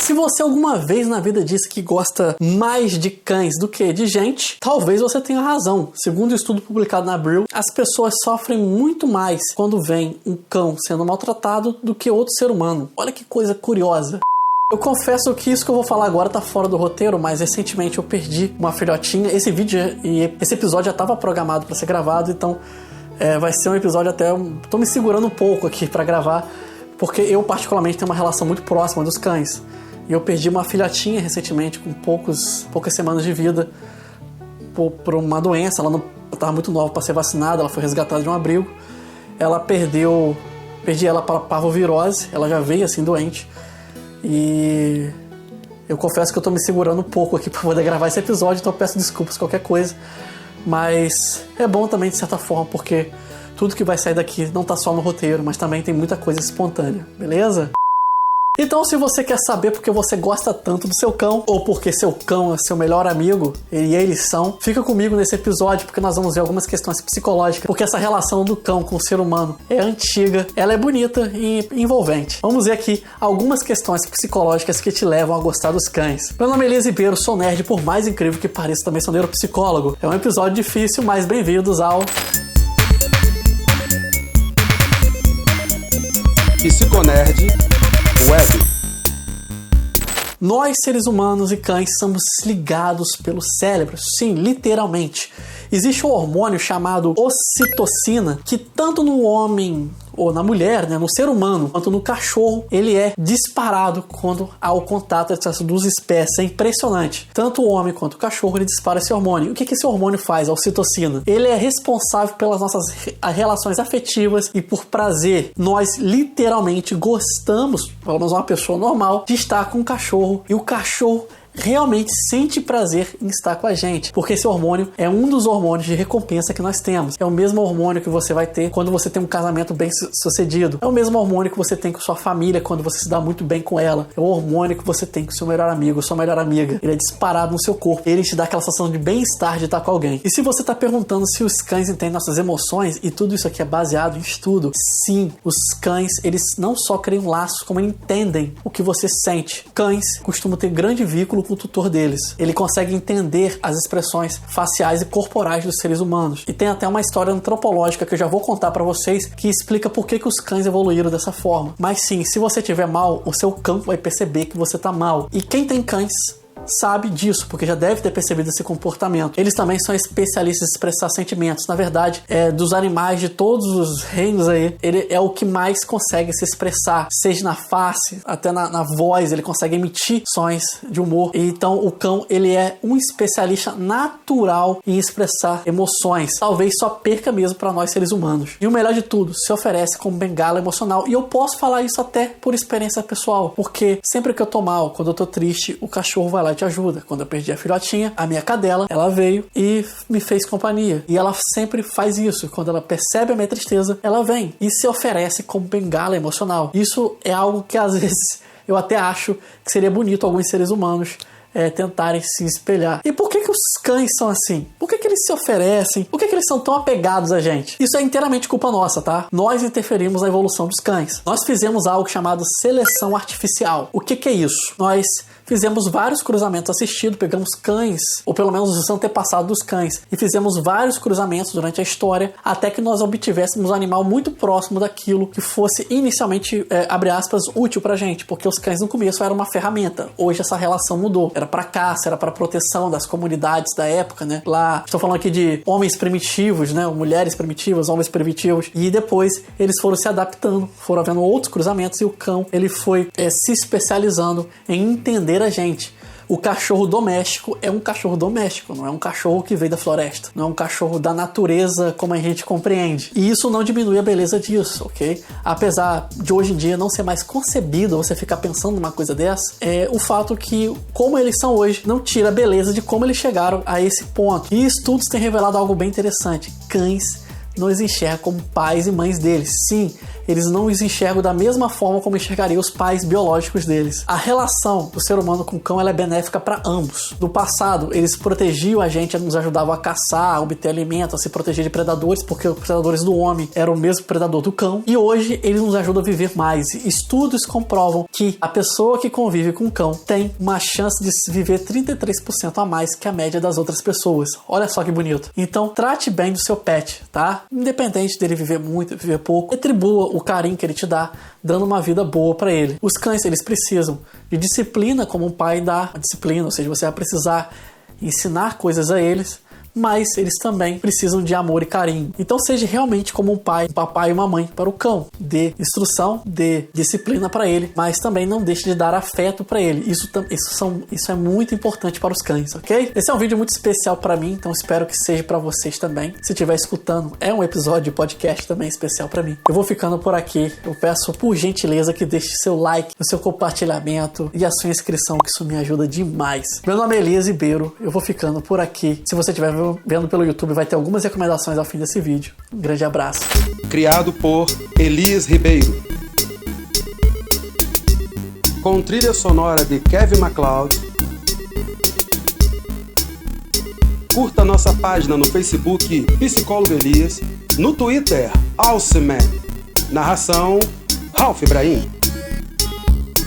Se você alguma vez na vida disse que gosta mais de cães do que de gente, talvez você tenha razão. Segundo um estudo publicado na Brill, as pessoas sofrem muito mais quando vem um cão sendo maltratado do que outro ser humano. Olha que coisa curiosa. Eu confesso que isso que eu vou falar agora tá fora do roteiro, mas recentemente eu perdi uma filhotinha. Esse episódio já estava programado para ser gravado, então vai ser um episódio até... Tô me segurando um pouco aqui para gravar, porque eu particularmente tenho uma relação muito próxima dos cães. E eu perdi uma filhotinha recentemente, com poucas semanas de vida, por uma doença. Ela não estava muito nova para ser vacinada, ela foi resgatada de um abrigo. Perdi ela para parvovirose, ela já veio assim doente. E eu confesso que eu tô me segurando um pouco aqui para poder gravar esse episódio, então eu peço desculpas qualquer coisa. Mas é bom também de certa forma, porque tudo que vai sair daqui não tá só no roteiro, mas também tem muita coisa espontânea, beleza? Então, se você quer saber porque você gosta tanto do seu cão, ou porque seu cão é seu melhor amigo, e eles são, fica comigo nesse episódio, porque nós vamos ver algumas questões psicológicas, porque essa relação do cão com o ser humano é antiga, ela é bonita e envolvente. Vamos ver aqui algumas questões psicológicas que te levam a gostar dos cães. Meu nome é Elias Ribeiro, sou nerd, por mais incrível que pareça, também sou neuropsicólogo. É um episódio difícil, mas bem-vindos ao... Psiconerd Web. Nós, seres humanos e cães, somos ligados pelo cérebro. Sim, literalmente. Existe um hormônio chamado ocitocina que tanto no homem ou na mulher, né, no ser humano, quanto no cachorro, ele é disparado quando há o contato entre essas duas espécies. É impressionante. Tanto o homem quanto o cachorro, ele dispara esse hormônio. O que esse hormônio faz, a ocitocina? Ele é responsável pelas nossas relações afetivas e por prazer. Nós literalmente gostamos, pelo menos uma pessoa normal, de estar com um cachorro, e o cachorro realmente sente prazer em estar com a gente, porque esse hormônio é um dos hormônios de recompensa que nós temos. É o mesmo hormônio que você vai ter quando você tem um casamento bem sucedido. É o mesmo hormônio que você tem com sua família quando você se dá muito bem com ela. É o hormônio que você tem com seu melhor amigo, sua melhor amiga. Ele é disparado no seu corpo. Ele te dá aquela sensação de bem-estar de estar com alguém. E se você está perguntando se os cães entendem nossas emoções, e tudo isso aqui é baseado em estudo, sim, os cães, eles não só criam laços, como entendem o que você sente. Cães costumam ter grande vínculo com o tutor deles. Ele consegue entender as expressões faciais e corporais dos seres humanos. E tem até uma história antropológica que eu já vou contar pra vocês, que explica por que os cães evoluíram dessa forma. Mas sim, se você estiver mal, o seu cão vai perceber que você tá mal. E quem tem cães sabe disso, porque já deve ter percebido esse comportamento. Eles também são especialistas em expressar sentimentos. Na verdade, dos animais de todos os reinos aí, ele é o que mais consegue se expressar, seja na face, até na voz, ele consegue emitir sons de humor. E então o cão, ele é um especialista natural em expressar emoções. Talvez só perca mesmo para nós seres humanos. E o melhor de tudo, se oferece como bengala emocional. E eu posso falar isso até por experiência pessoal, porque sempre que eu tô mal, quando eu tô triste, o cachorro vai lá te ajuda. Quando eu perdi a filhotinha, a minha cadela, ela veio e me fez companhia. E ela sempre faz isso. Quando ela percebe a minha tristeza, ela vem e se oferece como bengala emocional. Isso é algo que às vezes eu até acho que seria bonito alguns seres humanos tentarem se espelhar. E por que os cães são assim? Por que eles se oferecem? Por que eles são tão apegados a gente? Isso é inteiramente culpa nossa, tá? Nós interferimos na evolução dos cães. Nós fizemos algo chamado seleção artificial. O que é isso? Nós fizemos vários cruzamentos assistidos, pegamos cães, ou pelo menos os antepassados dos cães, e fizemos vários cruzamentos durante a história, até que nós obtivéssemos um animal muito próximo daquilo que fosse inicialmente, abre aspas, útil pra gente, porque os cães no começo eram uma ferramenta. Hoje essa relação mudou. Era pra caça, era pra proteção das comunidades da época, né? Lá, estou falando aqui de homens primitivos, né? Mulheres primitivas, homens primitivos, e depois eles foram se adaptando, foram havendo outros cruzamentos, e o cão, ele foi se especializando em entender a gente. O cachorro doméstico é um cachorro doméstico, não é um cachorro que veio da floresta, não é um cachorro da natureza como a gente compreende. E isso não diminui a beleza disso, ok? Apesar de hoje em dia não ser mais concebido você ficar pensando numa coisa dessa, é o fato que, como eles são hoje, não tira a beleza de como eles chegaram a esse ponto. E estudos têm revelado algo bem interessante. Cães nos enxergam como pais e mães deles. Sim, eles não os enxergam da mesma forma como enxergariam os pais biológicos deles. A relação do ser humano com o cão ela é benéfica para ambos. No passado, eles protegiam a gente, nos ajudavam a caçar, a obter alimento, a se proteger de predadores, porque os predadores do homem eram o mesmo predador do cão. E hoje, eles nos ajudam a viver mais. Estudos comprovam que a pessoa que convive com o cão tem uma chance de viver 33% a mais que a média das outras pessoas. Olha só que bonito. Então, trate bem do seu pet, tá? Independente dele viver muito, viver pouco, retribua o carinho que ele te dá, dando uma vida boa para ele. Os cães, eles precisam de disciplina, como um pai dá a disciplina, ou seja, você vai precisar ensinar coisas a eles, mas eles também precisam de amor e carinho. Então seja realmente como um pai, um papai e uma mãe para o cão. Dê instrução, dê disciplina para ele, mas também não deixe de dar afeto para ele. Isso é muito importante para os cães, ok? Esse é um vídeo muito especial para mim, então espero que seja para vocês também. Se estiver escutando, é um episódio de podcast também especial para mim. Eu vou ficando por aqui. Eu peço por gentileza que deixe seu like, o seu compartilhamento e a sua inscrição, que isso me ajuda demais. Meu nome é Elias Ribeiro, eu vou ficando por aqui. Se você estiver vendo pelo YouTube, vai ter algumas recomendações ao fim desse vídeo. Um grande abraço. Criado por Elias Ribeiro. Com trilha sonora de Kevin MacLeod. Curta nossa página no Facebook Psicólogo Elias. No Twitter, Alceman. Narração, Ralph Ibrahim.